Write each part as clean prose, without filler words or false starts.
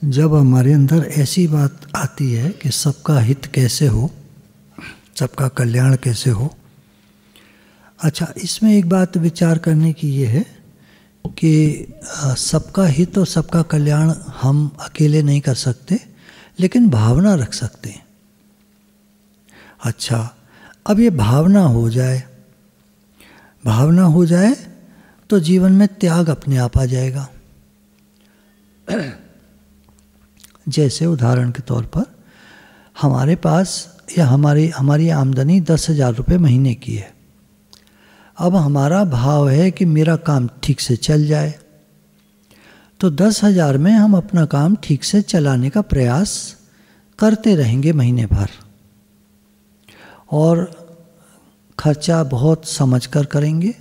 जब हमारे अंदर ऐसी बात आती है कि सबका हित कैसे हो, सबका कल्याण कैसे हो। अच्छा, इसमें एक बात विचार करने की ये है कि सबका हित और सबका कल्याण हम अकेले नहीं कर सकते, लेकिन भावना रख सकते हैं। अच्छा, अब ये भावना हो जाए तो जीवन में त्याग अपने आप आ जाएगा। जैसे उदाहरण के तौर पर हमारे पास या हमारी आमदनी 10,000 रुपये महीने की है। अब हमारा भाव है कि मेरा काम ठीक से चल जाए, तो 10,000 में हम अपना काम ठीक से चलाने का प्रयास करते रहेंगे महीने भर, और खर्चा बहुत समझ कर करेंगे,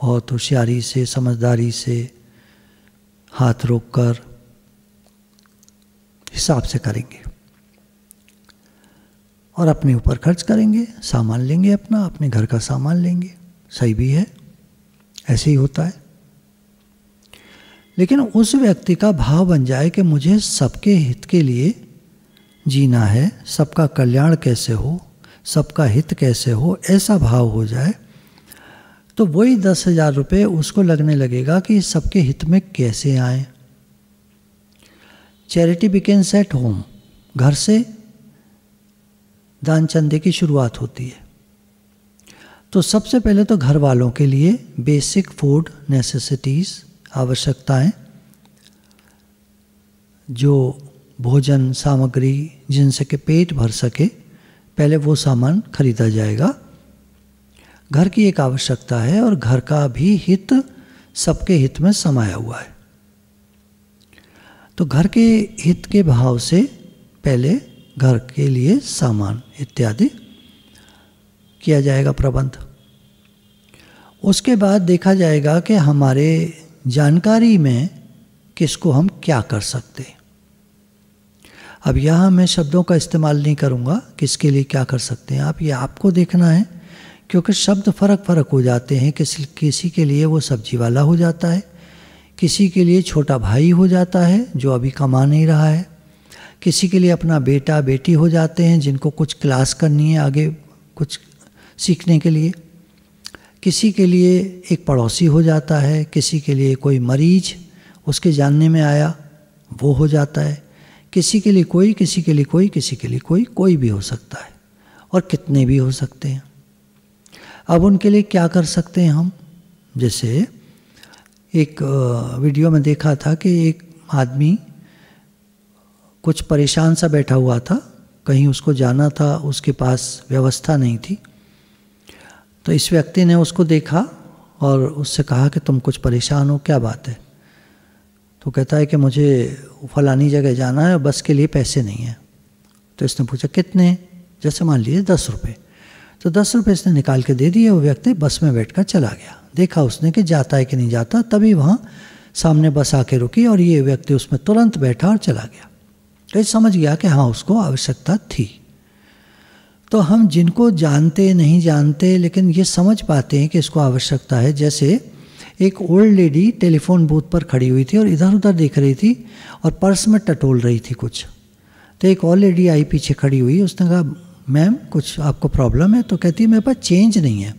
बहुत होशियारी से, समझदारी से, हाथ रोक कर हिसाब से करेंगे और अपने ऊपर खर्च करेंगे, सामान लेंगे, अपने घर का सामान लेंगे। सही भी है, ऐसे ही होता है। लेकिन उस व्यक्ति का भाव बन जाए कि मुझे सबके हित के लिए जीना है, सबका कल्याण कैसे हो, सबका हित कैसे हो, ऐसा भाव हो जाए, तो वही 10,000 रुपये उसको लगने लगेगा कि सबके हित में कैसे आए। चैरिटी बिगिंस एट होम, घर से दान चंदे की शुरुआत होती है। तो सबसे पहले तो घर वालों के लिए बेसिक फूड नेसेसिटीज़, आवश्यकताएं, जो भोजन सामग्री जिनसे कि पेट भर सके, पहले वो सामान खरीदा जाएगा। घर की एक आवश्यकता है और घर का भी हित सबके हित में समाया हुआ है। तो घर के हित के भाव से पहले घर के लिए सामान इत्यादि किया जाएगा प्रबंध। उसके बाद देखा जाएगा कि हमारे जानकारी में किसको हम क्या कर सकते हैं। अब यहाँ मैं शब्दों का इस्तेमाल नहीं करूँगा, किसके लिए क्या कर सकते हैं आप, ये आपको देखना है, क्योंकि शब्द फ़र्क हो जाते हैं। किसी के लिए वो सब्जी वाला हो जाता है, किसी के लिए छोटा भाई हो जाता है जो अभी कमा नहीं रहा है, किसी के लिए अपना बेटा बेटी हो जाते हैं जिनको कुछ क्लास करनी है आगे कुछ सीखने के लिए, किसी के लिए एक पड़ोसी हो जाता है, किसी के लिए कोई मरीज उसके जानने में आया वो हो जाता है, किसी के लिए कोई, किसी के लिए कोई, किसी के लिए कोई भी हो सकता है, और कितने भी हो सकते हैं। अब उनके लिए क्या कर सकते हैं हम। जैसे एक वीडियो में देखा था कि एक आदमी कुछ परेशान सा बैठा हुआ था, कहीं उसको जाना था, उसके पास व्यवस्था नहीं थी। तो इस व्यक्ति ने उसको देखा और उससे कहा कि तुम कुछ परेशान हो, क्या बात है। तो कहता है कि मुझे फलानी जगह जाना है और बस के लिए पैसे नहीं हैं। तो इसने पूछा कितने, जैसे मान लीजिए 10 रुपये। तो 10 रुपये इसने निकाल के दे दिए। वो व्यक्ति बस में बैठकर चला गया। देखा उसने कि जाता है कि नहीं जाता, तभी वहाँ सामने बस आके रुकी और ये व्यक्ति उसमें तुरंत बैठा और चला गया। तो ये समझ गया कि हाँ उसको आवश्यकता थी। तो हम जिनको जानते नहीं जानते लेकिन ये समझ पाते हैं कि इसको आवश्यकता है। जैसे एक ओल्ड लेडी टेलीफोन बूथ पर खड़ी हुई थी और इधर उधर देख रही थी और पर्स में टटोल रही थी कुछ। तो एक और लेडी आई पीछे खड़ी हुई, उसने कहा मैम कुछ आपको प्रॉब्लम है। तो कहती है मेरे पास चेंज नहीं है,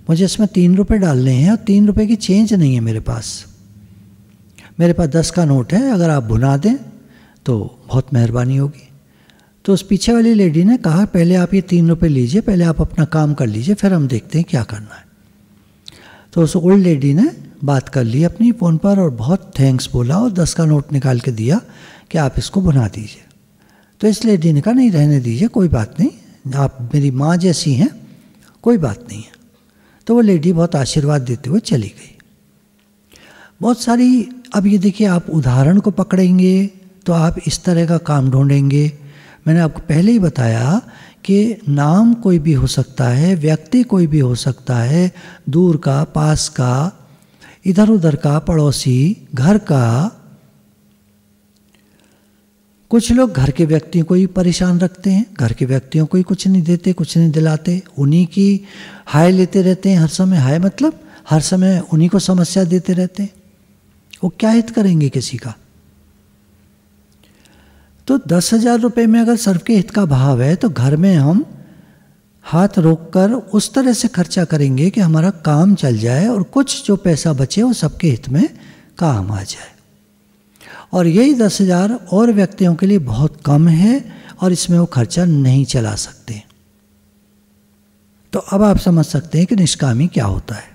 मुझे इसमें 3 रुपये डालने हैं और 3 रुपये की चेंज नहीं है मेरे पास। मेरे पास 10 का नोट है, अगर आप भुना दें तो बहुत मेहरबानी होगी। तो उस पीछे वाली लेडी ने कहा पहले आप ये 3 रुपये लीजिए, पहले आप अपना काम कर लीजिए, फिर हम देखते हैं क्या करना है। तो उस ओल्ड लेडी ने बात कर ली अपनी फ़ोन पर और बहुत थैंक्स बोला और 10 का नोट निकाल के दिया कि आप इसको भुना दीजिए। तो इस लेडी ने कहा नहीं रहने दीजिए, कोई बात नहीं, आप मेरी माँ जैसी हैं, कोई बात नहीं है। तो वो लेडी बहुत आशीर्वाद देते हुए चली गई। बहुत सारी, अब ये देखिए आप उदाहरण को पकड़ेंगे तो आप इस तरह का काम ढूंढेंगे। मैंने आपको पहले ही बताया कि नाम कोई भी हो सकता है, व्यक्ति कोई भी हो सकता है, दूर का, पास का, इधर उधर का, पड़ोसी, घर का। कुछ लोग घर के व्यक्तियों को ही परेशान रखते हैं, घर के व्यक्तियों को ही कुछ नहीं देते, कुछ नहीं दिलाते, उन्हीं की हाय लेते रहते हैं हर समय। हाय मतलब हर समय उन्हीं को समस्या देते रहते हैं। वो क्या हित करेंगे किसी का। तो 10,000 रुपये में अगर सबके हित का भाव है तो घर में हम हाथ रोककर उस तरह से खर्चा करेंगे कि हमारा काम चल जाए और कुछ जो पैसा बचे वो सबके हित में काम आ जाए। और यही 10,000 और व्यक्तियों के लिए बहुत कम है और इसमें वो खर्चा नहीं चला सकते। तो अब आप समझ सकते हैं कि निष्कामी क्या होता है।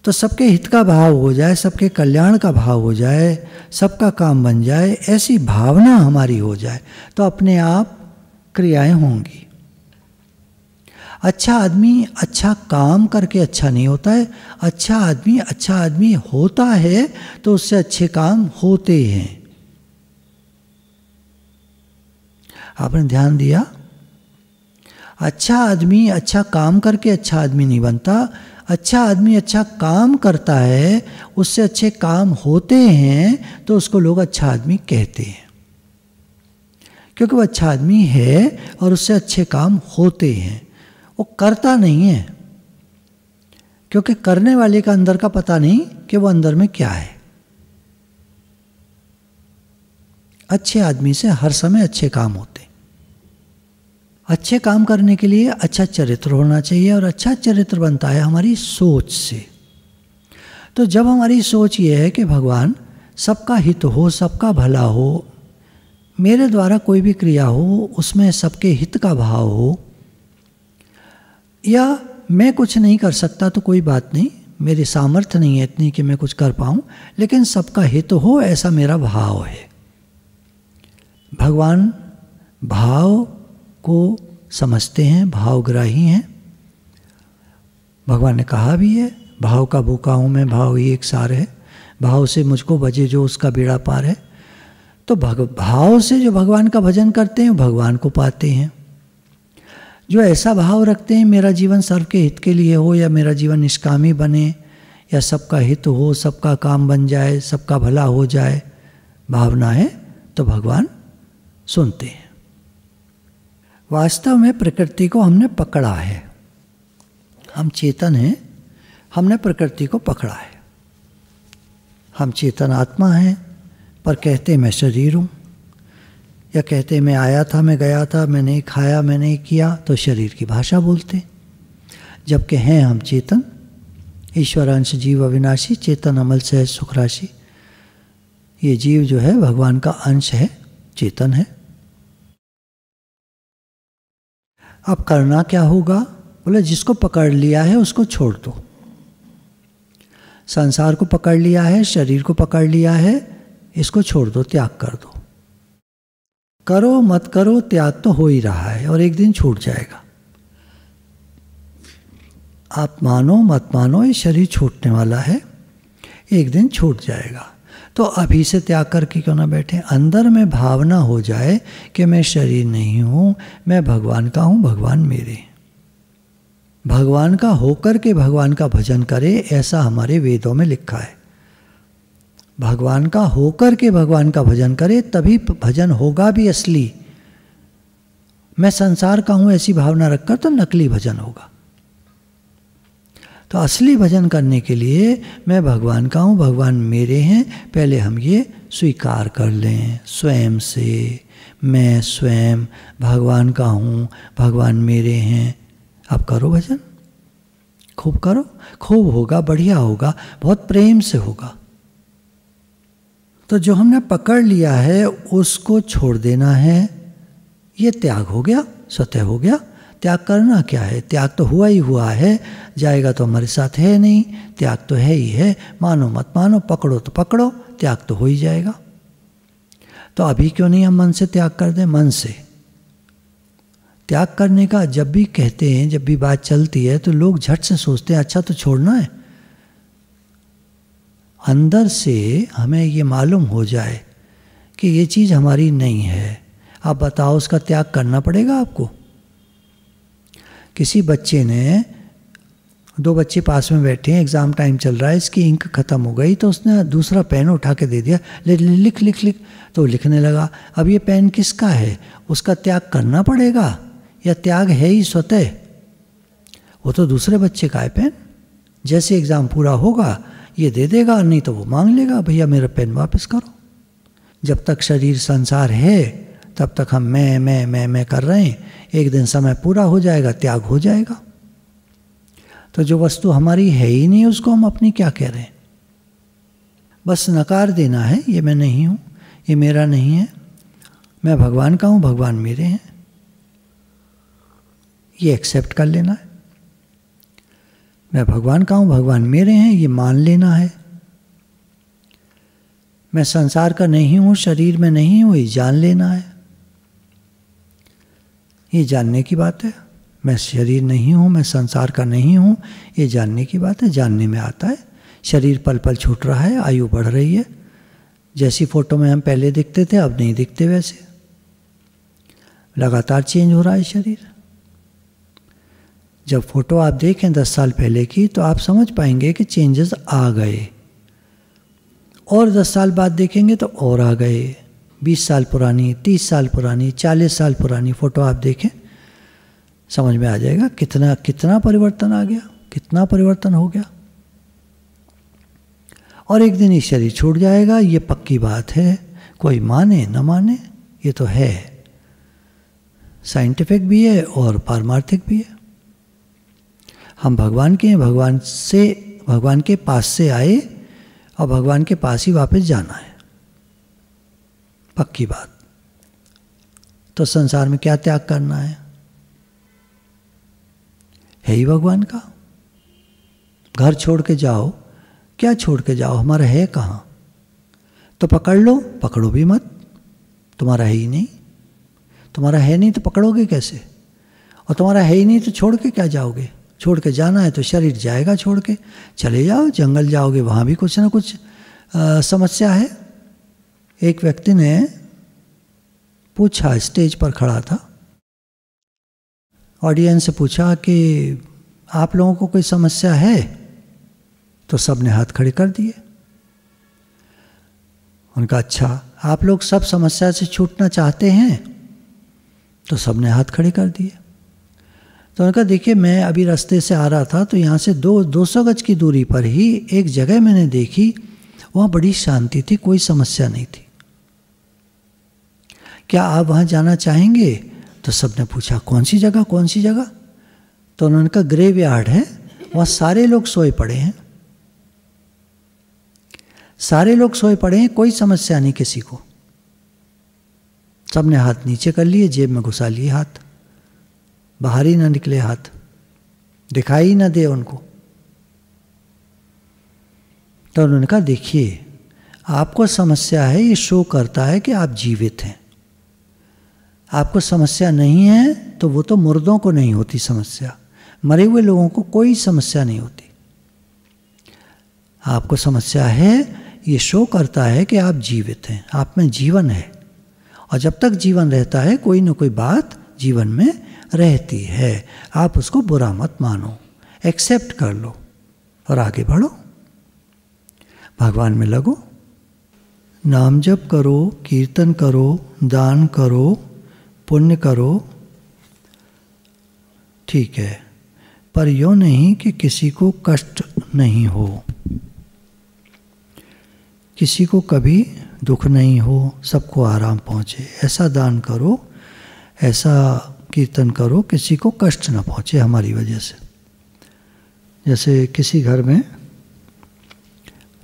तो सबके हित का भाव हो जाए, सबके कल्याण का भाव हो जाए, सबका काम बन जाए, ऐसी भावना हमारी हो जाए तो अपने आप क्रियाएं होंगी। अच्छा आदमी अच्छा काम करके अच्छा नहीं होता है। अच्छा आदमी होता है तो उससे अच्छे काम होते हैं। आपने ध्यान दिया? अच्छा आदमी अच्छा काम करके अच्छा आदमी नहीं बनता। अच्छा आदमी अच्छा काम करता है, उससे अच्छे काम होते हैं तो उसको लोग अच्छा आदमी कहते हैं, क्योंकि वो अच्छा आदमी है और उससे अच्छे काम होते हैं। वो करता नहीं है, क्योंकि करने वाले का अंदर का पता नहीं कि वो अंदर में क्या है। अच्छे आदमी से हर समय अच्छे काम होते। अच्छे काम करने के लिए अच्छा चरित्र होना चाहिए और अच्छा चरित्र बनता है हमारी सोच से। तो जब हमारी सोच ये है कि भगवान सबका हित हो, सबका भला हो, मेरे द्वारा कोई भी क्रिया हो उसमें सबके हित का भाव हो, या मैं कुछ नहीं कर सकता तो कोई बात नहीं, मेरी सामर्थ्य नहीं है इतनी कि मैं कुछ कर पाऊँ, लेकिन सबका हित हो ऐसा मेरा भाव है। भगवान भाव को समझते हैं, भावग्राही हैं। भगवान ने कहा भी है, भाव का भूखा हूँ मैं, भाव ही एक सार है, भाव से मुझको भजे जो उसका बेड़ा पार है। तो भाव से जो भगवान का भजन करते हैं भगवान को पाते हैं। जो ऐसा भाव रखते हैं मेरा जीवन सर्व के हित के लिए हो, या मेरा जीवन निष्कामी बने, या सबका हित हो, सबका काम बन जाए, सबका भला हो जाए, भावना है तो भगवान सुनते हैं। वास्तव में प्रकृति को हमने पकड़ा है। हम चेतन हैं, हमने प्रकृति को पकड़ा है। हम चेतन आत्मा हैं, पर कहते मैं शरीर हूँ, या कहते मैं आया था, मैं गया था, मैं नहीं खाया, मैं नहीं किया, तो शरीर की भाषा बोलते। जबकि हैं हम चेतन, ईश्वर अंश जीव अविनाशी, चेतन अमल सहज सुख राशि। ये जीव जो है भगवान का अंश है, चेतन है। अब करना क्या होगा? बोले जिसको पकड़ लिया है उसको छोड़ दो। संसार को पकड़ लिया है, शरीर को पकड़ लिया है, इसको छोड़ दो, त्याग कर दो। करो मत करो, त्याग तो हो ही रहा है और एक दिन छूट जाएगा। आप मानो मत मानो, ये शरीर छूटने वाला है, एक दिन छूट जाएगा। तो अभी से त्याग करके क्यों ना बैठे? अंदर में भावना हो जाए कि मैं शरीर नहीं हूँ, मैं भगवान का हूँ, भगवान मेरे। भगवान का होकर के भगवान का भजन करे, ऐसा हमारे वेदों में लिखा है। भगवान का होकर के भगवान का भजन करे तभी भजन होगा भी असली। मैं संसार का हूँ ऐसी भावना रखकर तो नकली भजन होगा। तो असली भजन करने के लिए मैं भगवान का हूँ, भगवान मेरे हैं, पहले हम ये स्वीकार कर लें स्वयं से। मैं स्वयं भगवान का हूँ, भगवान मेरे हैं। अब करो भजन, खूब करो, खूब होगा, बढ़िया होगा, बहुत प्रेम से होगा। तो जो हमने पकड़ लिया है उसको छोड़ देना है, ये त्याग हो गया, स्वतः हो गया। त्याग करना क्या है? त्याग तो हुआ ही हुआ है, जाएगा तो हमारे साथ है नहीं, त्याग तो है ही है। मानो मत मानो, पकड़ो तो पकड़ो, त्याग तो हो ही जाएगा। तो अभी क्यों नहीं हम मन से त्याग कर दें? मन से त्याग करने का जब भी कहते हैं, जब भी बात चलती है तो लोग झट से सोचते हैं अच्छा तो छोड़ना है। अंदर से हमें ये मालूम हो जाए कि ये चीज़ हमारी नहीं है। आप बताओ, उसका त्याग करना पड़ेगा आपको। किसी बच्चे ने, दो बच्चे पास में बैठे हैं, एग्ज़ाम टाइम चल रहा है, इसकी इंक ख़त्म हो गई तो उसने दूसरा पेन उठा के दे दिया, लिख लिख लिख, तो लिखने लगा। अब ये पेन किसका है? उसका त्याग करना पड़ेगा या त्याग है ही स्वतः? वो तो दूसरे बच्चे का है पेन। जैसे एग्ज़ाम पूरा होगा ये दे देगा, नहीं तो वो मांग लेगा, भैया मेरा पेन वापस करो। जब तक शरीर संसार है तब तक हम मैं कर रहे हैं। एक दिन समय पूरा हो जाएगा, त्याग हो जाएगा। तो जो वस्तु हमारी है ही नहीं उसको हम अपनी क्या कह रहे हैं? बस नकार देना है, ये मैं नहीं हूँ, ये मेरा नहीं है, मैं भगवान का हूँ, भगवान मेरे हैं, ये एक्सेप्ट कर लेना है। मैं भगवान का हूँ, भगवान मेरे हैं, ये मान लेना है। मैं संसार का नहीं हूँ, शरीर में नहीं हूँ, ये जान लेना है। ये जानने की बात है। मैं शरीर नहीं हूँ, मैं संसार का नहीं हूँ, ये जानने की बात है। जानने में आता है शरीर पल पल छूट रहा है, आयु बढ़ रही है। जैसी फोटो में हम पहले दिखते थे अब नहीं दिखते वैसे, लगातार चेंज हो रहा है शरीर। जब फोटो आप देखें 10 साल पहले की तो आप समझ पाएंगे कि चेंजेस आ गए, और 10 साल बाद देखेंगे तो और आ गए। 20 साल पुरानी, 30 साल पुरानी, 40 साल पुरानी फ़ोटो आप देखें, समझ में आ जाएगा कितना कितना परिवर्तन आ गया, कितना परिवर्तन हो गया। और एक दिन ये शरीर छूट जाएगा, ये पक्की बात है, कोई माने न माने, ये तो है, साइंटिफिक भी है और पारमार्थिक भी है। हम भगवान के हैं, भगवान के पास से आए और भगवान के पास ही वापस जाना है, पक्की बात। तो संसार में क्या त्याग करना है ही भगवान का। घर छोड़ के जाओ, क्या छोड़ के जाओ, हमारा है कहाँ? तो पकड़ लो, पकड़ो भी मत, तुम्हारा है ही नहीं। तुम्हारा है नहीं तो पकड़ोगे कैसे? और तुम्हारा है ही नहीं तो छोड़ के क्या जाओगे? छोड़ के जाना है तो शरीर जाएगा छोड़ के, चले जाओ, जंगल जाओगे, वहाँ भी कुछ ना कुछ समस्या है। एक व्यक्ति ने पूछा, स्टेज पर खड़ा था, ऑडियंस से पूछा कि आप लोगों को कोई समस्या है? तो सब ने हाथ खड़े कर दिए। उनका अच्छा, आप लोग सब समस्या से छूटना चाहते हैं? तो सब ने हाथ खड़े कर दिए। तो उनका देखिए, मैं अभी रास्ते से आ रहा था तो यहाँ से 200 गज की दूरी पर ही एक जगह मैंने देखी, वहाँ बड़ी शांति थी, कोई समस्या नहीं थी। क्या आप वहाँ जाना चाहेंगे? तो सबने पूछा कौन सी जगह, कौन सी जगह? तो उन्होंने कहा ग्रेवयार्ड है, वहाँ सारे लोग सोए पड़े हैं, सारे लोग सोए पड़े हैं, कोई समस्या नहीं किसी को। सबने हाथ नीचे कर लिए, जेब में घुसा लिए हाथ, बाहर ही ना निकले हाथ, दिखाई ना दे उनको। तो उन्होंने कहा देखिए, आपको समस्या है, ये शो करता है कि आप जीवित हैं। आपको समस्या नहीं है तो वो तो मुर्दों को नहीं होती समस्या, मरे हुए लोगों को कोई समस्या नहीं होती। आपको समस्या है, ये शो करता है कि आप जीवित हैं, आप में जीवन है। और जब तक जीवन रहता है कोई ना कोई बात जीवन में रहती है। आप उसको बुरा मत मानो, एक्सेप्ट कर लो और आगे बढ़ो, भगवान में लगो, नाम जप करो, कीर्तन करो, दान करो, पुण्य करो, ठीक है, पर यूँ नहीं कि किसी को कष्ट नहीं हो, किसी को कभी दुख नहीं हो, सबको आराम पहुँचे। ऐसा दान करो, ऐसा कीर्तन करो, किसी को कष्ट ना पहुँचे हमारी वजह से। जैसे किसी घर में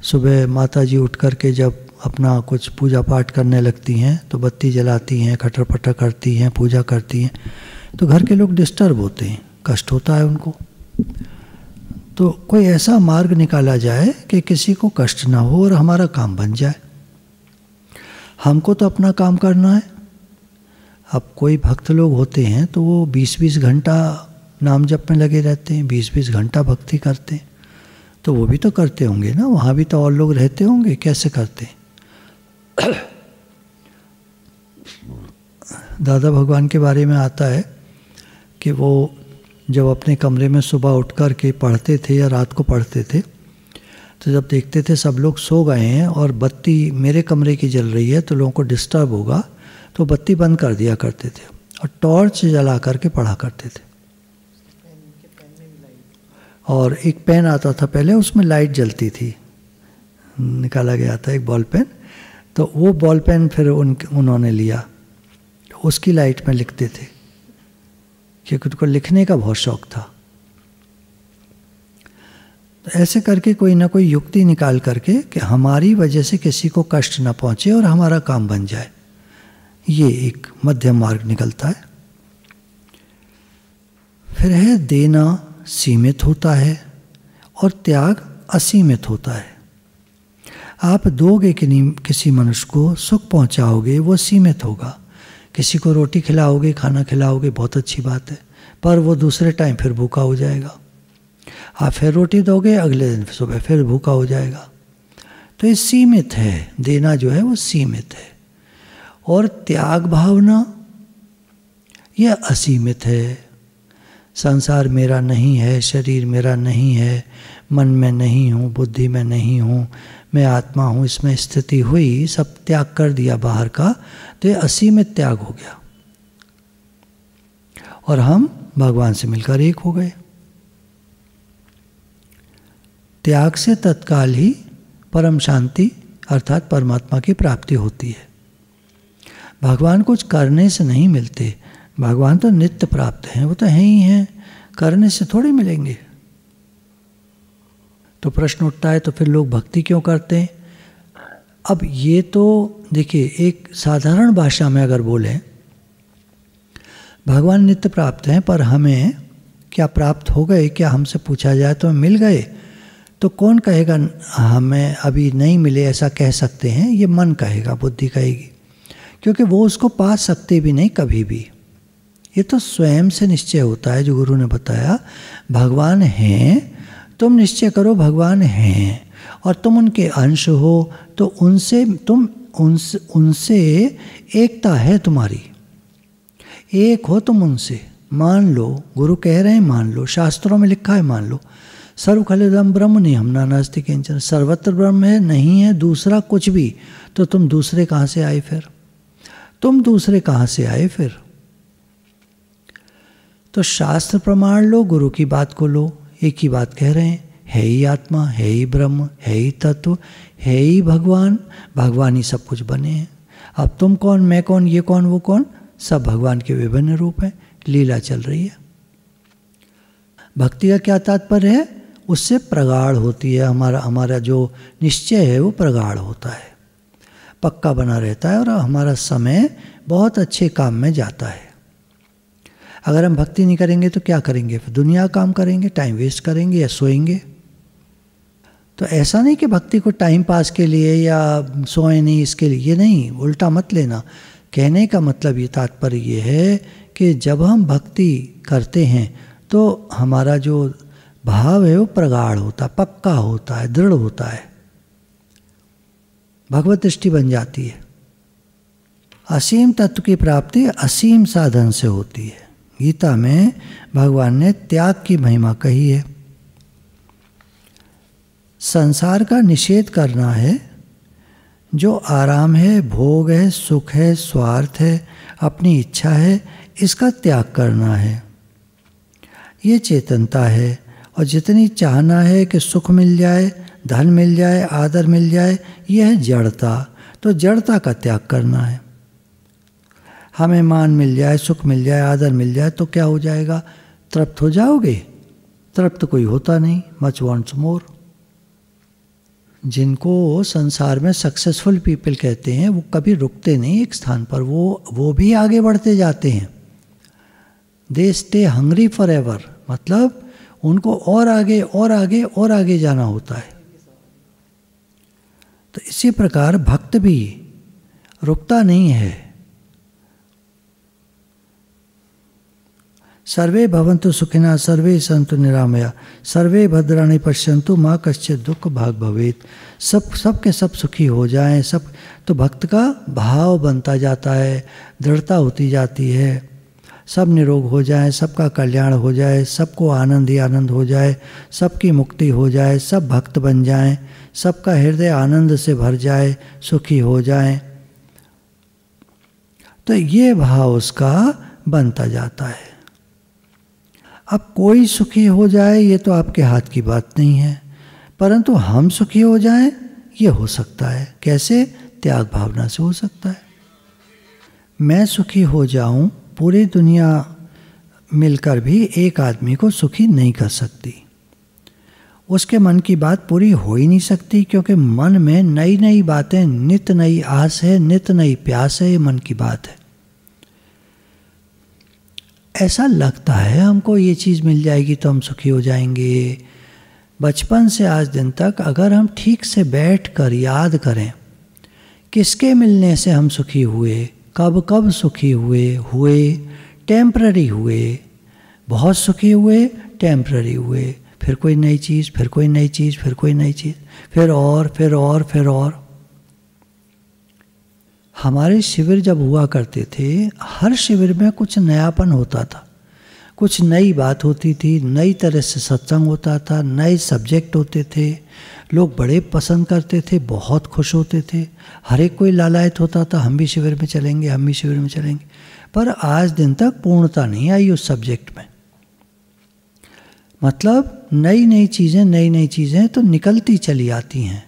सुबह माता जी उठ कर के जब अपना कुछ पूजा पाठ करने लगती हैं तो बत्ती जलाती हैं, खटर पटर करती हैं, पूजा करती हैं, तो घर के लोग डिस्टर्ब होते हैं, कष्ट होता है उनको। तो कोई ऐसा मार्ग निकाला जाए कि किसी को कष्ट ना हो और हमारा काम बन जाए। हमको तो अपना काम करना है। अब कोई भक्त लोग होते हैं तो वो 20-20 घंटा नाम जप में लगे रहते हैं, 20-20 घंटा भक्ति करते हैं, तो वो भी तो करते होंगे ना, वहाँ भी तो और लोग रहते होंगे, कैसे करते? दादा भगवान के बारे में आता है कि वो जब अपने कमरे में सुबह उठ कर के पढ़ते थे या रात को पढ़ते थे, तो जब देखते थे सब लोग सो गए हैं और बत्ती मेरे कमरे की जल रही है तो लोगों को डिस्टर्ब होगा, तो बत्ती बंद कर दिया करते थे और टॉर्च जला करके पढ़ा करते थे। और एक पेन आता था पहले, उसमें लाइट जलती थी, निकाला गया था एक बॉल पेन, तो वो बॉल पेन फिर उन्होंने लिया, उसकी लाइट में लिखते थे क्योंकि उनको लिखने का बहुत शौक था। तो ऐसे करके कोई ना कोई युक्ति निकाल करके कि हमारी वजह से किसी को कष्ट ना पहुंचे और हमारा काम बन जाए, ये एक मध्यम मार्ग निकलता है। फिर है देना सीमित होता है और त्याग असीमित होता है। आप दोगे कि नहीं किसी मनुष्य को सुख पहुंचाओगे, वो सीमित होगा। किसी को रोटी खिलाओगे, खाना खिलाओगे, बहुत अच्छी बात है, पर वो दूसरे टाइम फिर भूखा हो जाएगा। आप फिर रोटी दोगे, अगले दिन सुबह फिर भूखा हो जाएगा। तो ये सीमित है, देना जो है वो सीमित है। और त्याग भावना ये असीमित है। संसार मेरा नहीं है, शरीर मेरा नहीं है, मन में नहीं हूँ, बुद्धि में नहीं हूँ, मैं आत्मा हूँ, इसमें स्थिति हुई, सब त्याग कर दिया बाहर का, तो ये असीमित त्याग हो गया और हम भगवान से मिलकर एक हो गए। त्याग से तत्काल ही परम शांति अर्थात परमात्मा की प्राप्ति होती है। भगवान कुछ करने से नहीं मिलते, भगवान तो नित्य प्राप्त हैं, वो तो हैं ही हैं, करने से थोड़े मिलेंगे। तो प्रश्न उठता है तो फिर लोग भक्ति क्यों करते हैं? अब ये तो देखिए, एक साधारण भाषा में अगर बोलें, भगवान नित्य प्राप्त हैं, पर हमें क्या प्राप्त हो गए? क्या हमसे पूछा जाए तो मिल गए? तो कौन कहेगा हमें अभी नहीं मिले, ऐसा कह सकते हैं? ये मन कहेगा, बुद्धि कहेगी, क्योंकि वो उसको पा सकते भी नहीं कभी भी। ये तो स्वयं से निश्चय होता है, जो गुरु ने बताया, भगवान हैं, तुम निश्चय करो भगवान हैं और तुम उनके अंश हो, तो उनसे एकता है तुम्हारी, एक हो तुम उनसे, मान लो। गुरु कह रहे हैं मान लो, शास्त्रों में लिखा है मान लो। सर्व खलिदम ब्रह्म निहम्ना नास्ति किंचन, सर्वत्र ब्रह्म है, नहीं है दूसरा कुछ भी, तो तुम दूसरे कहाँ से आए फिर? तुम दूसरे कहाँ से आए फिर? तो शास्त्र प्रमाण लो, गुरु की बात को लो, एक ही बात कह रहे हैं, है ही आत्मा, है ही ब्रह्म, है ही तत्व, है ही भगवान, भगवान ही सब कुछ बने हैं। अब तुम कौन, मैं कौन, ये कौन, वो कौन, सब भगवान के विभिन्न रूप हैं, लीला चल रही है। भक्ति का क्या तात्पर्य है? उससे प्रगाढ़ होती है, हमारा जो निश्चय है वो प्रगाढ़ होता है, पक्का बना रहता है और हमारा समय बहुत अच्छे काम में जाता है। अगर हम भक्ति नहीं करेंगे तो क्या करेंगे? फिर दुनिया काम करेंगे, टाइम वेस्ट करेंगे या सोएंगे। तो ऐसा नहीं कि भक्ति को टाइम पास के लिए या सोए नहीं इसके लिए, ये नहीं, उल्टा मत लेना। कहने का मतलब ये तात्पर्य ये है कि जब हम भक्ति करते हैं तो हमारा जो भाव है वो प्रगाढ़ होता, पक्का होता है, दृढ़ होता है, भगवत दृष्टि बन जाती है। असीम तत्व की प्राप्ति असीम साधन से होती है। गीता में भगवान ने त्याग की महिमा कही है। संसार का निषेध करना है, जो आराम है, भोग है, सुख है, स्वार्थ है, अपनी इच्छा है, इसका त्याग करना है। ये चेतनता है। और जितनी चाहना है कि सुख मिल जाए, धन मिल जाए, आदर मिल जाए, यह है जड़ता। तो जड़ता का त्याग करना है। हमें मान मिल जाए, सुख मिल जाए, आदर मिल जाए तो क्या हो जाएगा? तृप्त हो जाओगे? तृप्त कोई होता नहीं, मच वांट्स मोर। जिनको संसार में सक्सेसफुल पीपल कहते हैं, वो कभी रुकते नहीं एक स्थान पर, वो भी आगे बढ़ते जाते हैं। They stay hungry for ever, मतलब उनको और आगे और आगे और आगे जाना होता है। तो इसी प्रकार भक्त भी रुकता नहीं है। सर्वे भवन्तु सुखिनः, सर्वे सन्तु निरामया, सर्वे भद्राणि पश्यन्तु माँ कश्चित् दुःख भाग् भवेत्। सब के सब सुखी हो जाएं, सब। तो भक्त का भाव बनता जाता है, दृढ़ता होती जाती है, सब निरोग हो जाए, सबका कल्याण हो जाए, सबको आनंद ही आनंद हो जाए, सबकी मुक्ति हो जाए, सब भक्त बन जाएं, सबका हृदय आनंद से भर जाए, सुखी हो जाएं। तो ये भाव उसका बनता जाता है। अब कोई सुखी हो जाए ये तो आपके हाथ की बात नहीं है, परंतु हम सुखी हो जाएं ये हो सकता है। कैसे? त्याग भावना से हो सकता है। मैं सुखी हो जाऊं, पूरी दुनिया मिलकर भी एक आदमी को सुखी नहीं कर सकती। उसके मन की बात पूरी हो ही नहीं सकती, क्योंकि मन में नई नई बातें, नित नई आस है, नित नई प्यास है, ये मन की बात है। ऐसा लगता है हमको ये चीज़ मिल जाएगी तो हम सुखी हो जाएंगे। बचपन से आज दिन तक अगर हम ठीक से बैठ कर याद करें किसके मिलने से हम सुखी हुए, कब कब सुखी हुए टेम्पररी हुए, बहुत सुखी हुए, टेम्पररी हुए, फिर कोई नई चीज़, फिर कोई नई चीज़, फिर कोई नई चीज़, फिर और। हमारे शिविर जब हुआ करते थे, हर शिविर में कुछ नयापन होता था, कुछ नई बात होती थी, नई तरह से सत्संग होता था, नए सब्जेक्ट होते थे, लोग बड़े पसंद करते थे, बहुत खुश होते थे, हर एक कोई लालायत होता था, हम भी शिविर में चलेंगे, हम भी शिविर में चलेंगे। पर आज दिन तक पूर्णता नहीं आई उस सब्जेक्ट में। मतलब नई नई चीज़ें तो निकलती चली आती हैं।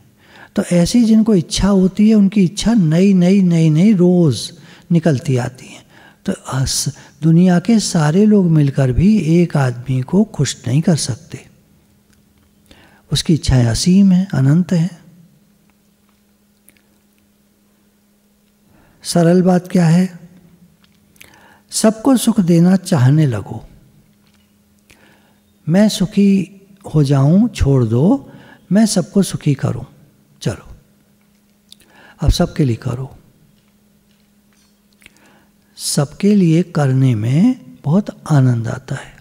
तो ऐसी जिनको इच्छा होती है, उनकी इच्छा नई रोज़ निकलती आती है। तो दुनिया के सारे लोग मिलकर भी एक आदमी को खुश नहीं कर सकते। उसकी इच्छाएं असीम हैं, अनंत हैं। सरल बात क्या है? सबको सुख देना चाहने लगो। मैं सुखी हो जाऊं, छोड़ दो, मैं सबको सुखी करूं। चलो अब सबके लिए करो। सबके लिए करने में बहुत आनंद आता है,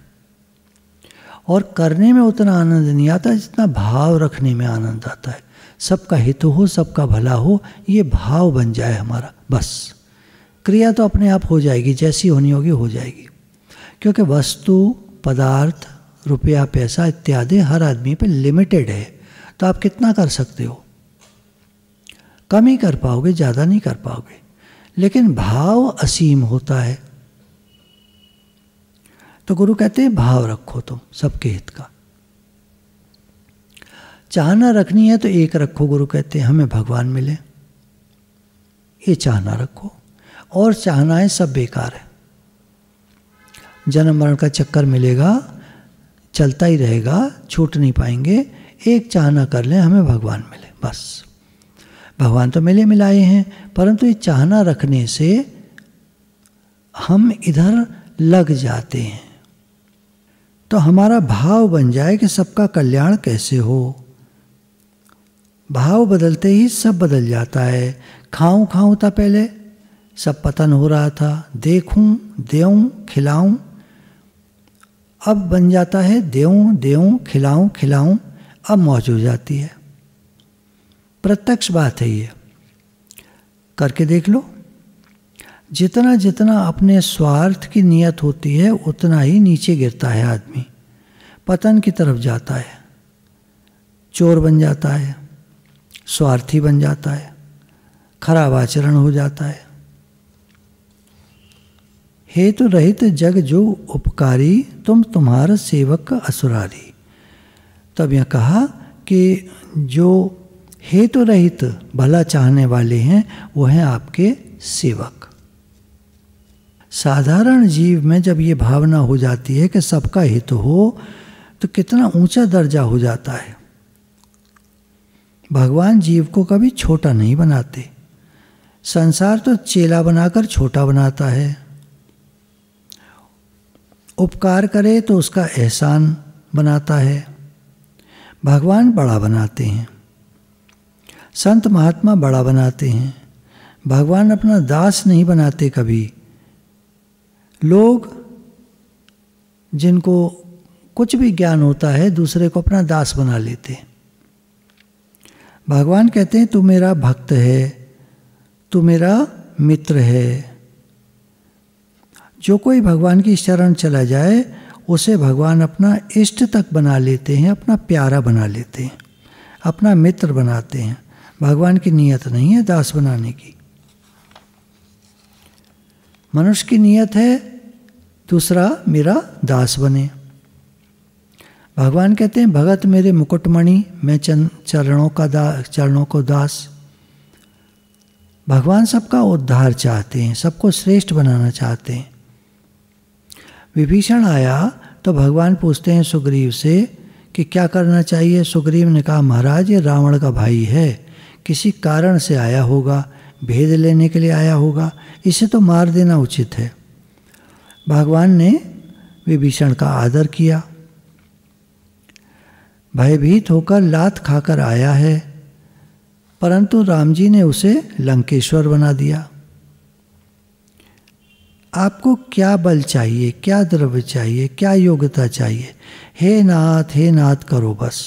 और करने में उतना आनंद नहीं आता जितना भाव रखने में आनंद आता है। सबका हित हो, सबका भला हो, ये भाव बन जाए हमारा, बस क्रिया तो अपने आप हो जाएगी, जैसी होनी होगी हो जाएगी। क्योंकि वस्तु, पदार्थ, रुपया, पैसा इत्यादि हर आदमी पे लिमिटेड है। तो आप कितना कर सकते हो? कम ही कर पाओगे, ज़्यादा नहीं कर पाओगे। लेकिन भाव असीम होता है। तो गुरु कहते हैं भाव रखो तुम सबके हित का। चाहना रखनी है तो एक रखो। गुरु कहते हैं हमें भगवान मिले, ये चाहना रखो। और चाहनाएं सब बेकार है। जन्म मरण का चक्कर मिलेगा, चलता ही रहेगा, छूट नहीं पाएंगे। एक चाहना कर लें हमें भगवान मिले, बस। भगवान तो मिले मिलाए हैं, परंतु ये चाहना रखने से हम इधर लग जाते हैं। तो हमारा भाव बन जाए कि सबका कल्याण कैसे हो। भाव बदलते ही सब बदल जाता है। खाऊं था पहले, सब पतन हो रहा था। देखूं, देऊं, खिलाऊं, अब बन जाता है देऊं, खिलाऊं, अब मौज हो जाती है। प्रत्यक्ष बात है ये, करके देख लो। जितना जितना अपने स्वार्थ की नियत होती है, उतना ही नीचे गिरता है आदमी, पतन की तरफ जाता है, चोर बन जाता है, स्वार्थी बन जाता है, खराब आचरण हो जाता है। हेतु रहित जग जो उपकारी, तुम तुम्हारा सेवक असुरारी। तब यह कहा कि जो हेतु रहित भला चाहने वाले हैं वो हैं आपके सेवक। साधारण जीव में जब ये भावना हो जाती है कि सबका हित हो, तो कितना ऊंचा दर्जा हो जाता है। भगवान जीव को कभी छोटा नहीं बनाते। संसार तो चेला बनाकर छोटा बनाता है। उपकार करे तो उसका एहसान बनाता है। भगवान बड़ा बनाते हैं, संत महात्मा बड़ा बनाते हैं। भगवान अपना दास नहीं बनाते कभी। लोग जिनको कुछ भी ज्ञान होता है, दूसरे को अपना दास बना लेते हैं। भगवान कहते हैं तू मेरा भक्त है, तू मेरा मित्र है। जो कोई भगवान की शरण चला जाए, उसे भगवान अपना इष्ट तक बना लेते हैं, अपना प्यारा बना लेते हैं, अपना मित्र बनाते हैं। भगवान की नीयत नहीं है दास बनाने की। मनुष्य की नीयत है दूसरा मेरा दास बने। भगवान कहते हैं भगत मेरे मुकुटमणि, मैं चरणों को दास। भगवान सबका उद्धार चाहते हैं, सबको श्रेष्ठ बनाना चाहते हैं। विभीषण आया तो भगवान पूछते हैं सुग्रीव से कि क्या करना चाहिए। सुग्रीव ने कहा, महाराज ये रावण का भाई है, किसी कारण से आया होगा, भेद लेने के लिए आया होगा, इसे तो मार देना उचित है। भगवान ने विभीषण का आदर किया। भयभीत होकर लात खाकर आया है, परंतु राम जी ने उसे लंकेश्वर बना दिया। आपको क्या बल चाहिए, क्या द्रव्य चाहिए, क्या योग्यता चाहिए? हे नाथ करो बस।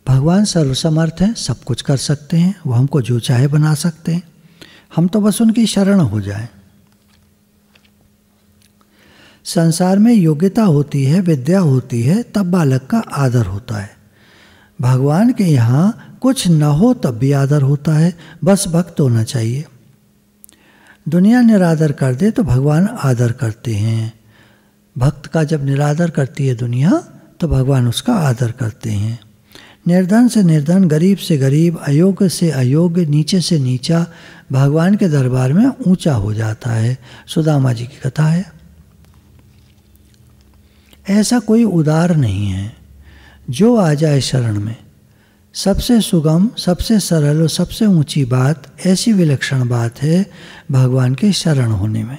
भगवान सर्वसमर्थ हैं, सब कुछ कर सकते हैं, वो हमको जो चाहे बना सकते हैं, हम तो बस उनकी शरण हो जाएं। संसार में योग्यता होती है, विद्या होती है, तब बालक का आदर होता है। भगवान के यहाँ कुछ न हो तब भी आदर होता है, बस भक्त होना चाहिए। दुनिया निरादर कर दे तो भगवान आदर करते हैं। भक्त का जब निरादर करती है दुनिया तो भगवान उसका आदर करते हैं। निर्धन से निर्धन, गरीब से गरीब, अयोग्य से अयोग्य, नीचे से नीचा भगवान के दरबार में ऊंचा हो जाता है। सुदामा जी की कथा है। ऐसा कोई उदार नहीं है जो आ जाए शरण में। सबसे सुगम, सबसे सरल और सबसे ऊंची बात, ऐसी विलक्षण बात है भगवान के शरण होने में।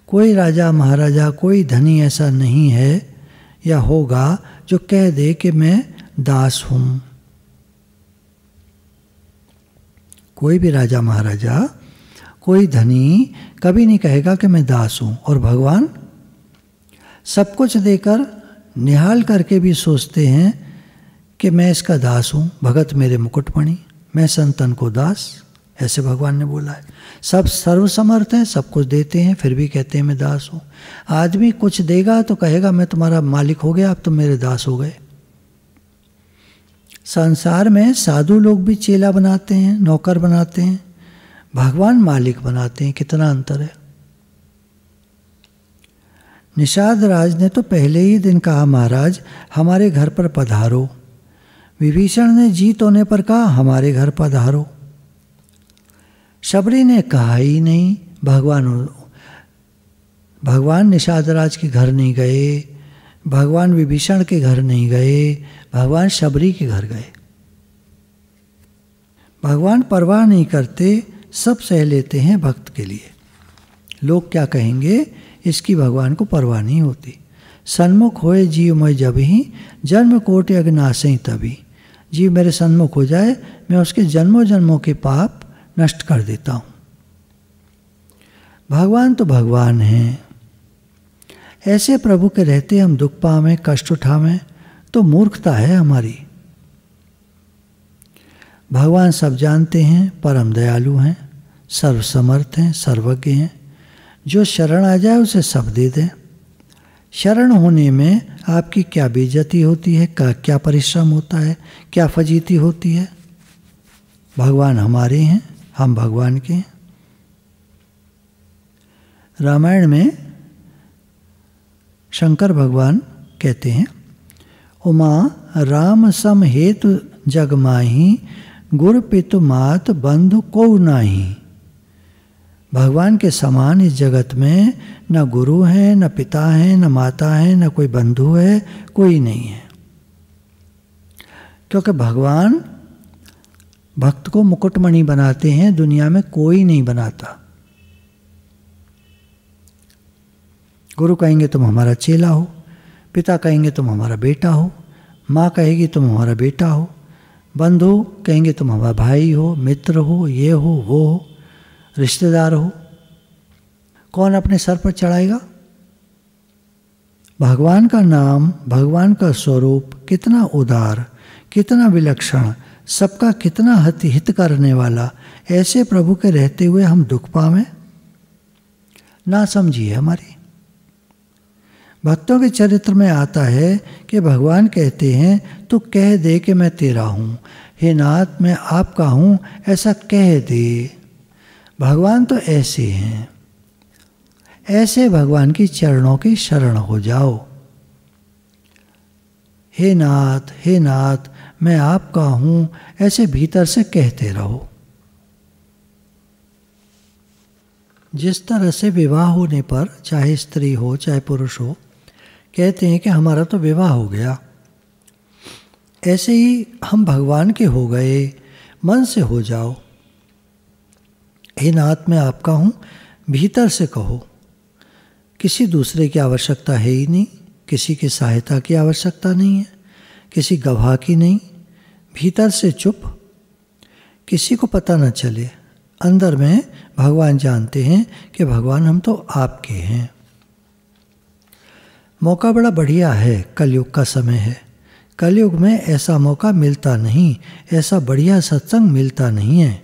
कोई राजा महाराजा, कोई धनी ऐसा नहीं है या होगा जो कह दे कि मैं दास हूं। कोई भी राजा महाराजा, कोई धनी कभी नहीं कहेगा कि मैं दास हूं। और भगवान सब कुछ देकर निहाल करके भी सोचते हैं कि मैं इसका दास हूँ। भगत मेरे मुकुटमणि, मैं संतन को दास, ऐसे भगवान ने बोला है। सब सर्वसमर्थ हैं, सब कुछ देते हैं, फिर भी कहते हैं मैं दास हूँ। आदमी कुछ देगा तो कहेगा मैं तुम्हारा मालिक हो गया, अब तुम मेरे दास हो गए। संसार में साधु लोग भी चेला बनाते हैं, नौकर बनाते हैं, भगवान मालिक बनाते हैं। कितना अंतर है। निषाद राज ने तो पहले ही दिन कहा, महाराज हमारे घर पर पधारो। विभीषण ने जीत होने पर कहा, हमारे घर पधारो। शबरी ने कहा ही नहीं। भगवान निषाद राज के घर नहीं गए, भगवान विभीषण के घर नहीं गए, भगवान शबरी के घर गए। भगवान परवाह नहीं करते, सब सह लेते हैं भक्त के लिए। लोग क्या कहेंगे, इसकी भगवान को परवाह नहीं होती। सन्मुख होए जीव मैं जब ही, जन्म कोटि अग्नाशय तभी। जीव मेरे सन्मुख हो जाए, मैं उसके जन्मों जन्मों के पाप नष्ट कर देता हूँ। भगवान तो भगवान हैं। ऐसे प्रभु के रहते हम दुख पावें, कष्ट उठावें तो मूर्खता है हमारी। भगवान सब जानते हैं, परम दयालु हैं, सर्वसमर्थ हैं, सर्वज्ञ हैं। जो शरण आ जाए उसे सब दे दें। शरण होने में आपकी क्या बेइज्जती होती है, क्या परिश्रम होता है, क्या फजीती होती है। भगवान हमारे हैं, हम भगवान के हैं। रामायण में शंकर भगवान कहते हैं, उमा राम सम हेतु जग माही, गुर पितु मात बंधु को नाही। भगवान के समान इस जगत में न गुरु हैं, न पिता हैं, न माता हैं, न कोई बंधु है, कोई नहीं है। क्योंकि भगवान भक्त को मुकुटमणि बनाते हैं, दुनिया में कोई नहीं बनाता। गुरु कहेंगे तुम हमारा चेला हो, पिता कहेंगे तुम हमारा बेटा हो, माँ कहेगी तुम हमारा बेटा हो, बंधु कहेंगे तुम हमारा भाई हो, मित्र हो, ये हो, वो हो, रिश्तेदार हो। कौन अपने सर पर चढ़ाएगा? भगवान का नाम, भगवान का स्वरूप कितना उदार, कितना विलक्षण, सबका कितना हित करने वाला। ऐसे प्रभु के रहते हुए हम दुख पावें, ना समझिए हमारी। भक्तों के चरित्र में आता है कि भगवान कहते हैं तू कह दे कि मैं तेरा हूँ, हे नाथ मैं आपका हूँ, ऐसा कह दे। भगवान तो ऐसे हैं। ऐसे भगवान की चरणों की शरण हो जाओ। हे नाथ मैं आपका हूँ, ऐसे भीतर से कहते रहो। जिस तरह से विवाह होने पर, चाहे स्त्री हो चाहे पुरुष हो, कहते हैं कि हमारा तो विवाह हो गया, ऐसे ही हम भगवान के हो गए, मन से हो जाओ। हे नाथ मैं आपका हूँ, भीतर से कहो। किसी दूसरे की आवश्यकता है ही नहीं, किसी की सहायता की आवश्यकता नहीं है, किसी गवाह की नहीं, भीतर से चुप, किसी को पता न चले। अंदर में भगवान जानते हैं कि भगवान हम तो आपके हैं। मौका बड़ा बढ़िया है, कलयुग का समय है। कलयुग में ऐसा मौका मिलता नहीं, ऐसा बढ़िया सत्संग मिलता नहीं है।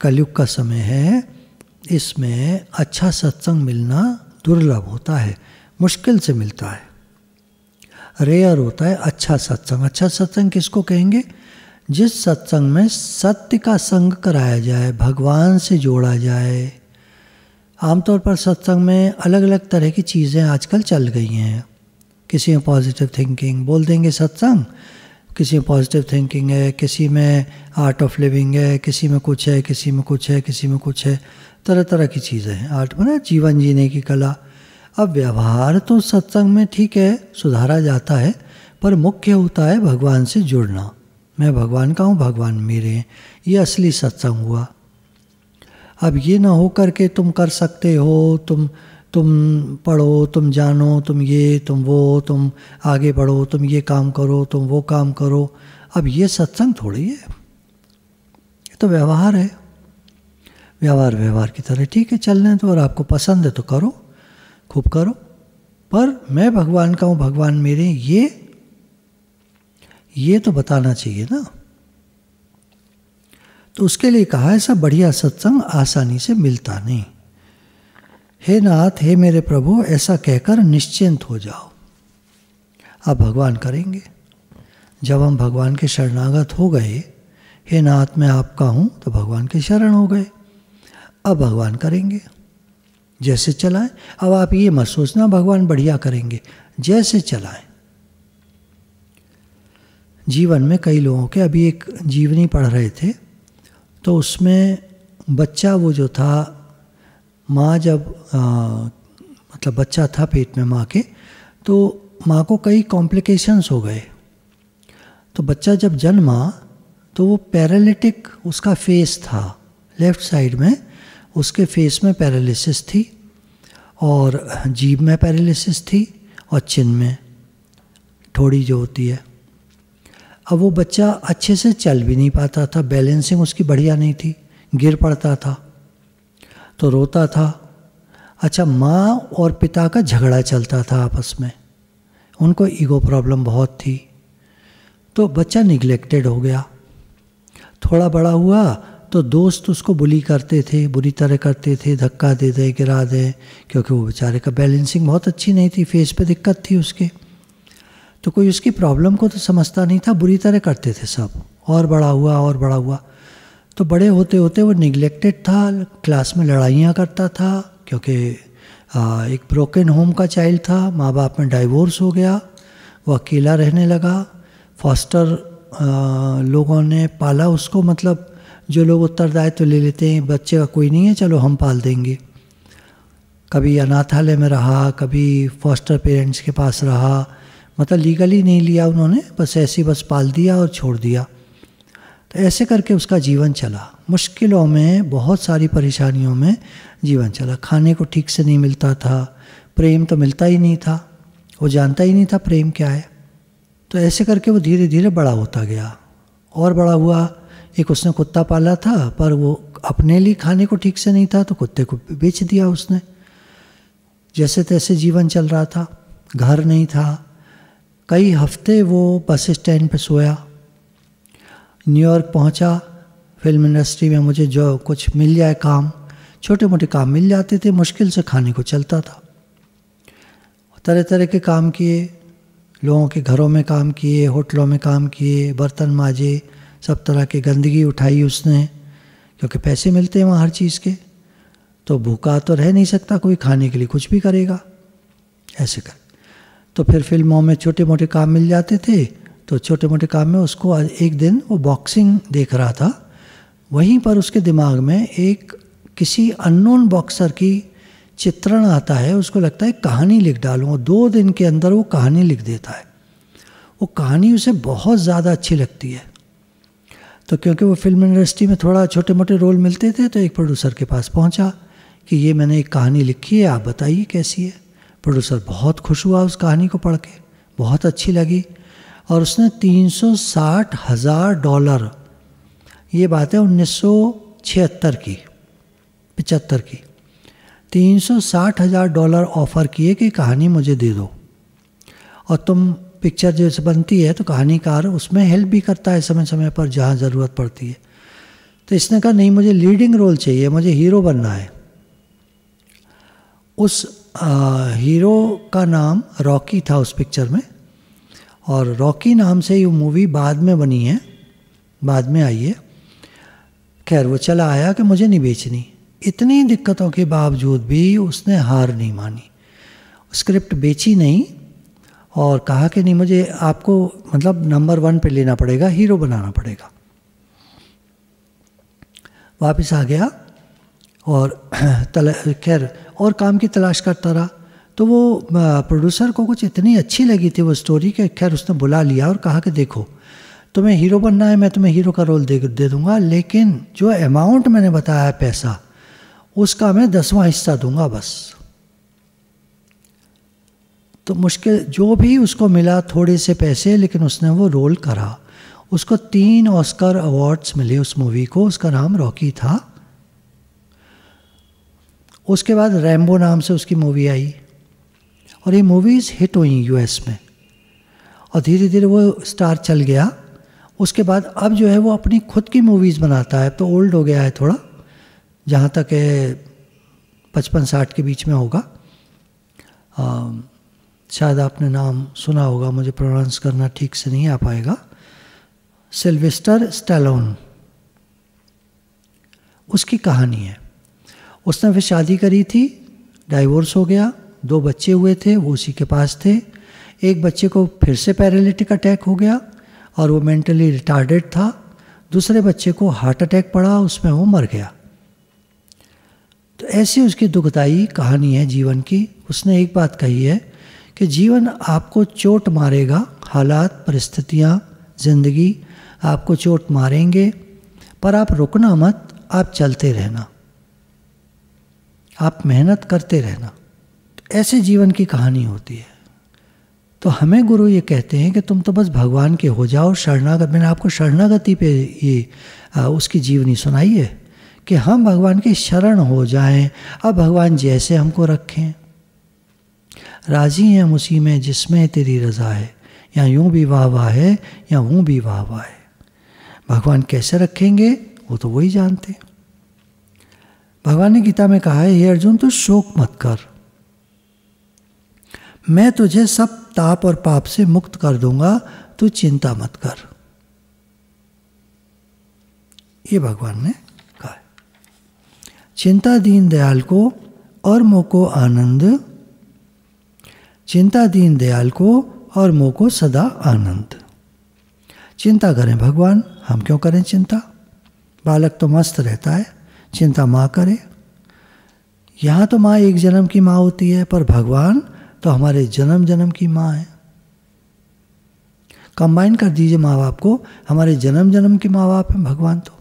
कलयुग का समय है, इसमें अच्छा सत्संग मिलना दुर्लभ होता है, मुश्किल से मिलता है, रेयर होता है अच्छा सत्संग। अच्छा सत्संग किसको कहेंगे? जिस सत्संग में सत्य का संग कराया जाए, भगवान से जोड़ा जाए। आमतौर पर सत्संग में अलग अलग तरह की चीज़ें आजकल चल गई हैं। किसी में पॉजिटिव थिंकिंग बोल देंगे सत्संग, किसी में पॉजिटिव थिंकिंग है, किसी में आर्ट ऑफ लिविंग है, किसी में कुछ है, किसी में कुछ है, किसी में कुछ है, तरह तरह की चीज़ें हैं। आर्ट में जीवन जीने की कला। अब व्यवहार तो सत्संग में ठीक है, सुधारा जाता है, पर मुख्य होता है भगवान से जुड़ना। मैं भगवान का हूँ, भगवान मेरे हैं, ये असली सत्संग हुआ। अब ये ना हो करके तुम कर सकते हो, तुम पढ़ो, तुम जानो, तुम ये, तुम वो, तुम आगे बढ़ो, तुम ये काम करो, तुम वो काम करो। अब ये सत्संग थोड़ी है, ये तो व्यवहार है। व्यवहार व्यवहार की तरह ठीक है, चलने तो, और आपको पसंद है तो करो, खूब करो, पर मैं भगवान का हूँ, भगवान मेरे, ये तो बताना चाहिए ना। तो उसके लिए कहा ऐसा बढ़िया सत्संग आसानी से मिलता नहीं। हे नाथ, हे मेरे प्रभु, ऐसा कहकर निश्चिंत हो जाओ। अब भगवान करेंगे। जब हम भगवान के शरणागत हो गए, हे नाथ मैं आपका हूँ, तो भगवान के शरण हो गए। अब भगवान करेंगे, जैसे चलाएं। अब आप ये मत सोचना भगवान बढ़िया करेंगे, जैसे चलाएं। जीवन में कई लोगों के, अभी एक जीवनी पढ़ रहे थे, तो उसमें बच्चा वो जो था, माँ जब मतलब बच्चा था पेट में माँ के, तो माँ को कई कॉम्प्लिकेशंस हो गए। तो बच्चा जब जन्मा तो वो पैरालिटिक उसका फेस था, लेफ्ट साइड में उसके फेस में पैरालिसिस थी, और जीभ में पैरालिसिस थी, और चिन में थोड़ी जो होती है। अब वो बच्चा अच्छे से चल भी नहीं पाता था, बैलेंसिंग उसकी बढ़िया नहीं थी, गिर पड़ता था, तो रोता था। अच्छा, माँ और पिता का झगड़ा चलता था आपस में, उनको ईगो प्रॉब्लम बहुत थी, तो बच्चा निगलेक्टेड हो गया। थोड़ा बड़ा हुआ तो दोस्त उसको बुली करते थे, बुरी तरह करते थे, धक्का दे दे, गिरा दे, क्योंकि वो बेचारे का बैलेंसिंग बहुत अच्छी नहीं थी, फेस पे दिक्कत थी उसके। तो कोई उसकी प्रॉब्लम को तो समझता नहीं था, बुरी तरह करते थे सब। और बड़ा हुआ, और बड़ा हुआ, तो बड़े होते होते वो निगलेक्टेड था, क्लास में लड़ाइयाँ करता था, क्योंकि एक ब्रोकन होम का चाइल्ड था, माँ बाप में डाइवोर्स हो गया, वो अकेला रहने लगा। फॉस्टर लोगों ने पाला उसको, मतलब जो लोग उत्तरदायित्व ले लेते हैं, बच्चे का कोई नहीं है, चलो हम पाल देंगे। कभी अनाथालय में रहा, कभी फॉस्टर पेरेंट्स के पास रहा, मतलब लीगली नहीं लिया उन्होंने, बस ऐसे ही बस पाल दिया और छोड़ दिया। तो ऐसे करके उसका जीवन चला, मुश्किलों में, बहुत सारी परेशानियों में जीवन चला। खाने को ठीक से नहीं मिलता था, प्रेम तो मिलता ही नहीं था, वो जानता ही नहीं था प्रेम क्या है। तो ऐसे करके वो धीरे धीरे बड़ा होता गया, और बड़ा हुआ। एक उसने कुत्ता पाला था, पर वो अपने लिए खाने को ठीक से नहीं था, तो कुत्ते को बेच दिया उसने। जैसे तैसे जीवन चल रहा था, घर नहीं था। कई हफ्ते वो बस स्टैंड पे सोया। न्यूयॉर्क पहुंचा, फिल्म इंडस्ट्री में मुझे जो कुछ मिल जाए काम, छोटे मोटे काम मिल जाते थे, मुश्किल से खाने को चलता था। तरह तरह के काम किए, लोगों के घरों में काम किए, होटलों में काम किए, बर्तन माजे, सब तरह की गंदगी उठाई उसने, क्योंकि पैसे मिलते हैं वहाँ हर चीज़ के। तो भूखा तो रह नहीं सकता कोई, खाने के लिए कुछ भी करेगा, ऐसे कर। तो फिर फिल्मों में छोटे मोटे काम मिल जाते थे, तो छोटे मोटे काम में उसको एक दिन वो बॉक्सिंग देख रहा था, वहीं पर उसके दिमाग में एक किसी अननोन बॉक्सर की चित्रण आता है। उसको लगता है कहानी लिख डालूँ, 2 दिन के अंदर वो कहानी लिख देता है। वो कहानी उसे बहुत ज़्यादा अच्छी लगती है। तो क्योंकि वो फिल्म इंडस्ट्री में थोड़ा छोटे मोटे रोल मिलते थे, तो एक प्रोड्यूसर के पास पहुंचा कि ये मैंने एक कहानी लिखी है, आप बताइए कैसी है। प्रोड्यूसर बहुत खुश हुआ उस कहानी को पढ़ के, बहुत अच्छी लगी, और उसने $360,000, ये बात है 1976 की, 75 की, $360,000 ऑफ़र किए कि कहानी मुझे दे दो, और तुम पिक्चर जैसे बनती है तो कहानीकार उसमें हेल्प भी करता है समय समय पर जहाँ ज़रूरत पड़ती है। तो इसने कहा नहीं, मुझे लीडिंग रोल चाहिए, मुझे हीरो बनना है। उस हीरो का नाम रॉकी था उस पिक्चर में, और रॉकी नाम से ये मूवी बाद में बनी है, बाद में आई है। खैर वो चला आया कि मुझे नहीं बेचनी। इतनी दिक्कतों के बावजूद भी उसने हार नहीं मानी, स्क्रिप्ट बेची नहीं और कहा कि नहीं, मुझे आपको मतलब नंबर 1 पे लेना पड़ेगा, हीरो बनाना पड़ेगा। वापस आ गया और खैर और काम की तलाश करता रहा। तो वो प्रोड्यूसर को कुछ इतनी अच्छी लगी थी वो स्टोरी कि खैर उसने बुला लिया और कहा कि देखो तुम्हें हीरो बनना है, मैं तुम्हें हीरो का रोल दे दूंगा, लेकिन जो अमाउंट मैंने बताया है पैसा, उसका मैं 10वां हिस्सा दूंगा बस। तो मुश्किल जो भी उसको मिला, थोड़े से पैसे, लेकिन उसने वो रोल करा। उसको 3 ऑस्कर अवार्ड्स मिले उस मूवी को, उसका नाम रॉकी था। उसके बाद रैम्बो नाम से उसकी मूवी आई, और ये मूवीज़ हिट हुई यूएस में, और धीरे धीरे वो स्टार चल गया। उसके बाद अब जो है वो अपनी खुद की मूवीज़ बनाता है, तो ओल्ड हो गया है थोड़ा, जहाँ तक है 55-60 के बीच में होगा। शायद आपने नाम सुना होगा, मुझे प्रोनाउंस करना ठीक से नहीं आ पाएगा, सिल्वेस्टर स्टैलोन। उसकी कहानी है। उसने फिर शादी करी थी, डाइवोर्स हो गया, 2 बच्चे हुए थे, वो उसी के पास थे। एक बच्चे को फिर से पैरालिटिक अटैक हो गया और वो मेंटली रिटार्डेड था। दूसरे बच्चे को हार्ट अटैक पड़ा, उसमें वो मर गया। तो ऐसी उसकी दुखदाई कहानी है जीवन की। उसने एक बात कही है कि जीवन आपको चोट मारेगा, हालात, परिस्थितियाँ, ज़िंदगी आपको चोट मारेंगे, पर आप रुकना मत, आप चलते रहना, आप मेहनत करते रहना। तो ऐसे जीवन की कहानी होती है। तो हमें गुरु ये कहते हैं कि तुम तो बस भगवान के हो जाओ, शरणागत। मैंने आपको शरणागति पे ये उसकी जीवनी सुनाई है कि हम भगवान के शरण हो जाएं। अब भगवान जैसे हमको रखें, राजी हैं हम उसी में जिसमें तेरी रज़ा है, या यूं भी वाह वाह है या यूं भी वाह वाह है। भगवान कैसे रखेंगे वो तो वही जानते हैं। भगवान ने गीता में कहा है, हे अर्जुन तू शोक मत कर, मैं तुझे सब ताप और पाप से मुक्त कर दूंगा, तू चिंता मत कर। ये भगवान ने कहा है। चिंता दीन दयाल को और मोह को आनंद, चिंता दीन दयाल को और मोह को सदा आनंद। चिंता करें भगवान, हम क्यों करें चिंता? बालक तो मस्त रहता है, चिंता माँ करे। यहाँ तो माँ एक जन्म की माँ होती है, पर भगवान तो हमारे जन्म जन्म की माँ है। कंबाइन कर दीजिए माँ बाप को, हमारे जन्म जन्म के माँ बाप हैं भगवान। तो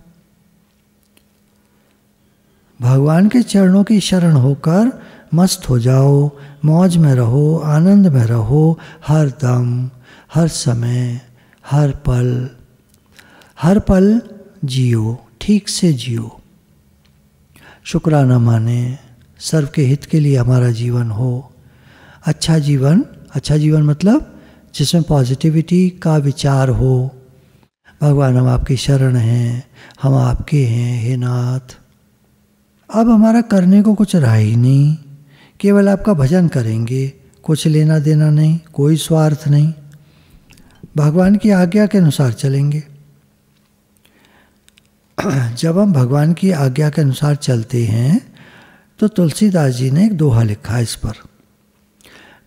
भगवान के चरणों की शरण होकर मस्त हो जाओ, मौज में रहो, आनंद में रहो, हर दम, हर समय, हर पल जियो, ठीक से जियो। शुक्राना माने, सर्व के हित के लिए हमारा जीवन हो। अच्छा जीवन मतलब जिसमें पॉजिटिविटी का विचार हो। भगवान हम आपकी शरण हैं, हम आपके हैं हे नाथ। अब हमारा करने को कुछ रहा ही नहीं, केवल आपका भजन करेंगे, कुछ लेना देना नहीं, कोई स्वार्थ नहीं, भगवान की आज्ञा के अनुसार चलेंगे। जब हम भगवान की आज्ञा के अनुसार चलते हैं तो तुलसीदास जी ने एक दोहा लिखा इस पर,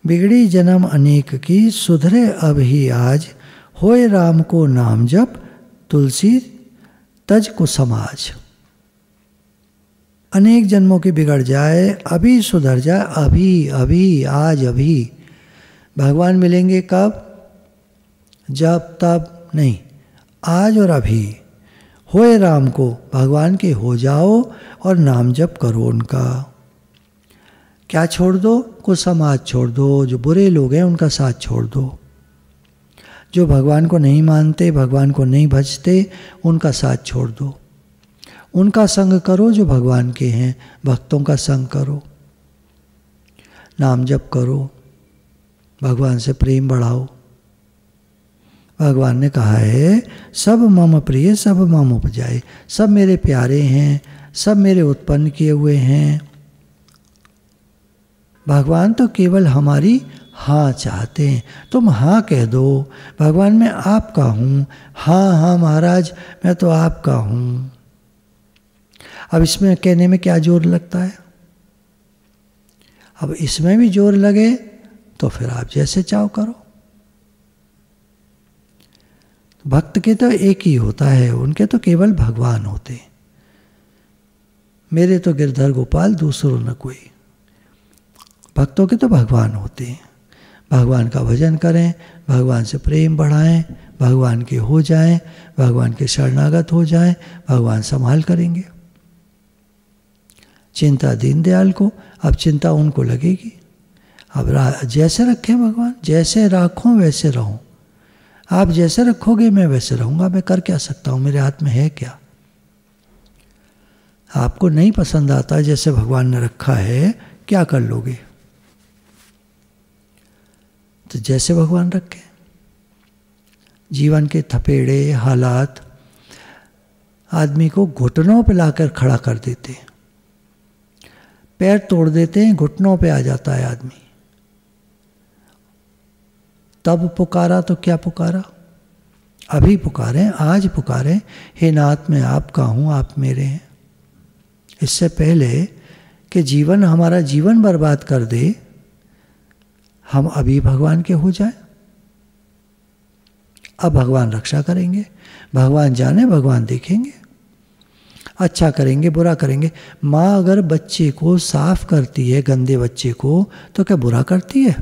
बिगड़ी जन्म अनेक की, सुधरे अब ही आज, होए राम को नाम जप, तुलसी तज को समाज। अनेक जन्मों की बिगड़ जाए, अभी सुधर जाए, अभी अभी आज अभी। भगवान मिलेंगे कब? जब तब नहीं, आज और अभी। होए राम को, भगवान के हो जाओ और नाम जप करो उनका। क्या छोड़ दो? कुछ समाज छोड़ दो, जो बुरे लोग हैं उनका साथ छोड़ दो। जो भगवान को नहीं मानते, भगवान को नहीं भजते, उनका साथ छोड़ दो। उनका संग करो जो भगवान के हैं, भक्तों का संग करो, नाम जप करो, भगवान से प्रेम बढ़ाओ। भगवान ने कहा है सब मम प्रिय सब मम उपजाए, सब मेरे प्यारे हैं, सब मेरे उत्पन्न किए हुए हैं। भगवान तो केवल हमारी हाँ चाहते हैं। तुम हाँ कह दो, भगवान मैं आपका हूँ, हाँ हाँ महाराज मैं तो आपका हूँ। अब इसमें कहने में क्या जोर लगता है? अब इसमें भी जोर लगे तो फिर आप जैसे चाहो करो। भक्त के तो एक ही होता है, उनके तो केवल भगवान होते हैं। मेरे तो गिरधर गोपाल दूसरों न कोई। भक्तों के तो भगवान होते हैं। भगवान का भजन करें, भगवान से प्रेम बढ़ाएं, भगवान के हो जाएं, भगवान के शरणागत हो जाएं, भगवान संभाल करेंगे। चिंता दीनदयाल को, अब चिंता उनको लगेगी। अब जैसे रखें भगवान, जैसे राखो वैसे रहूं। आप जैसे रखोगे मैं वैसे रहूंगा। मैं कर क्या सकता हूं, मेरे हाथ में है क्या? आपको नहीं पसंद आता जैसे भगवान ने रखा है, क्या कर लोगे? तो जैसे भगवान रखे। जीवन के थपेड़े हालात आदमी को घुटनों पे लाकर खड़ा कर देते हैं, पैर तोड़ देते हैं, घुटनों पे आ जाता है आदमी। तब पुकारा तो क्या पुकारा? अभी पुकारें, आज पुकारें, हे नाथ मैं आपका हूँ, आप मेरे हैं। इससे पहले कि जीवन हमारा जीवन बर्बाद कर दे, हम अभी भगवान के हो जाए। अब भगवान रक्षा करेंगे, भगवान जाने, भगवान देखेंगे। अच्छा करेंगे बुरा करेंगे। माँ अगर बच्चे को साफ करती है, गंदे बच्चे को, तो क्या बुरा करती है?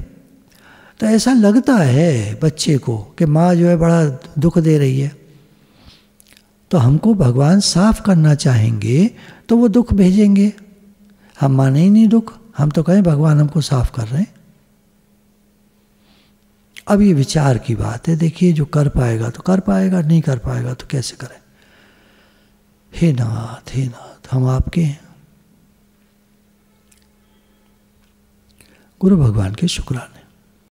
तो ऐसा लगता है बच्चे को कि माँ जो है बड़ा दुख दे रही है। तो हमको भगवान साफ करना चाहेंगे तो वो दुख भेजेंगे। हम माने ही नहीं दुख, हम तो कहें भगवान हमको साफ कर रहे हैं। अब ये विचार की बात है। देखिए, जो कर पाएगा तो कर पाएगा, नहीं कर पाएगा तो कैसे करें। हे नाथ हम आपके हैं। गुरु भगवान के शुक्राने।